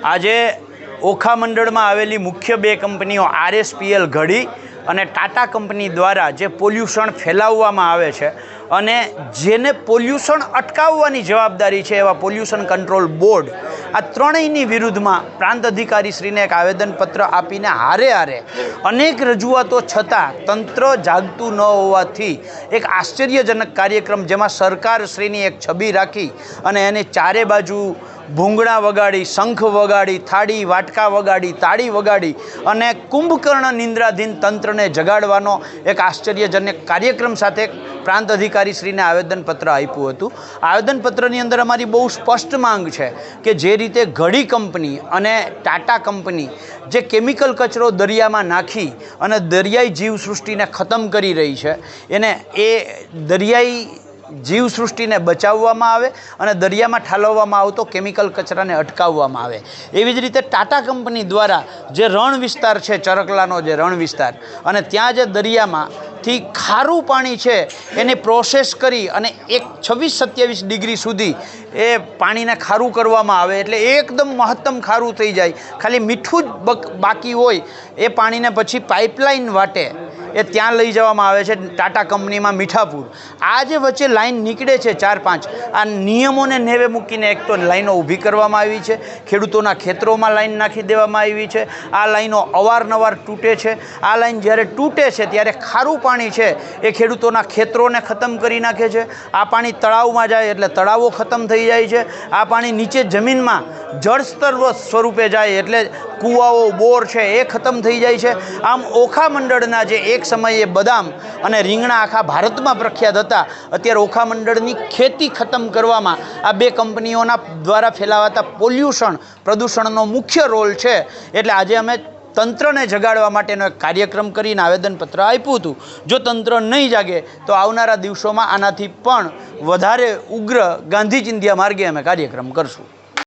આજે ઓખા મંડળમાં આવેલી મુખ્ય બે કંપનીઓ RSPL ઘડી અને ટાટા કંપની દ્વારા જે પોલ્યુશન ફેલાવવામાં આવે છે અને જેને પોલ્યુશન અટકાવવાની જવાબદારી છે એવા પોલ્યુશન કંટ્રોલ બોર્ડ આ ત્રણેયની વિરુદ્ધમાં પ્રાંત અધિકારીશ્રીને એક આવેદનપત્ર આપીને હારે અનેક રજૂઆતો છતાં તંત્ર જાગતું ન હોવાથી એક આશ્ચર્યજનક કાર્યક્રમ જેમાં સરકારશ્રીની એક છબી રાખી અને એને ચારે બાજુ ભૂંગળા વગાડી, શંખ વગાડી, થાળી વાટકા વગાડી, તાળી વગાડી અને કુંભકર્ણ નિંદ્રાધીન તંત્રને જગાડવાનો એક આશ્ચર્યજનક કાર્યક્રમ સાથે પ્રાંત અધિકારીશ્રીને આવેદનપત્ર આપ્યું હતું. આવેદનપત્રની અંદર અમારી બહુ સ્પષ્ટ માંગ છે કે જે રીતે ઘડી કંપની અને ટાટા કંપની જે કેમિકલ કચરો દરિયામાં નાખી અને દરિયાઈ જીવસૃષ્ટિને ખતમ કરી રહી છે એને એ દરિયાઈ જીવસૃષ્ટિને બચાવવામાં આવે અને દરિયામાં ઠાલવવામાં આવતો કેમિકલ કચરાને અટકાવવામાં આવે. એવી જ રીતે ટાટા કંપની દ્વારા જે રણ વિસ્તાર છે, ચરકલાનો જે રણ વિસ્તાર, અને ત્યાં જે દરિયામાંથી ખારું પાણી છે એની પ્રોસેસ કરી અને 26-27 ડિગ્રી સુધી એ પાણીને ખારું કરવામાં આવે એટલે એકદમ મહત્તમ ખારું થઈ જાય, ખાલી મીઠું જ બાકી હોય એ પાણીને પછી પાઇપલાઇન વાટે એ ત્યાં લઈ જવામાં આવે છે ટાટા કંપનીમાં મીઠાપુર. આ જે વચ્ચે લાઈન નીકળે છે 4-5, આ નિયમોને નેવે મૂકીને એક તો લાઈનો ઊભી કરવામાં આવી છે, ખેડૂતોના ખેતરોમાં લાઈન નાખી દેવામાં આવી છે. આ લાઈનો અવારનવાર તૂટે છે. આ લાઈન જ્યારે તૂટે છે ત્યારે ખારું પાણી છે એ ખેડૂતોના ખેતરોને ખતમ કરી નાખે છે. આ પાણી તળાવમાં જાય એટલે તળાવો ખતમ થઈ જાય છે. આ પાણી નીચે જમીનમાં જળસ્તર સ્વરૂપે જાય એટલે કૂવાઓ, બોર છે એ ખતમ થઈ જાય છે. આમ ઓખા મંડળના જે એક સમયે બદામ અને રીંગણા આખા ભારતમાં પ્રખ્યાત હતા, અત્યારે ઓખા મંડળની ખેતી ખતમ કરવામાં આ બે કંપનીઓના દ્વારા ફેલાવાતા પ્રદૂષણનો મુખ્ય રોલ છે. એટલે આજે અમે તંત્રને જગાડવા માટેનો એક કાર્યક્રમ કરીને આવેદનપત્ર આપ્યું હતું. જો તંત્ર નહીં જાગે તો આવનારા દિવસોમાં આનાથી પણ વધારે ઉગ્ર ગાંધી ચિંધ્યા માર્ગે અમે કાર્યક્રમ કરશું.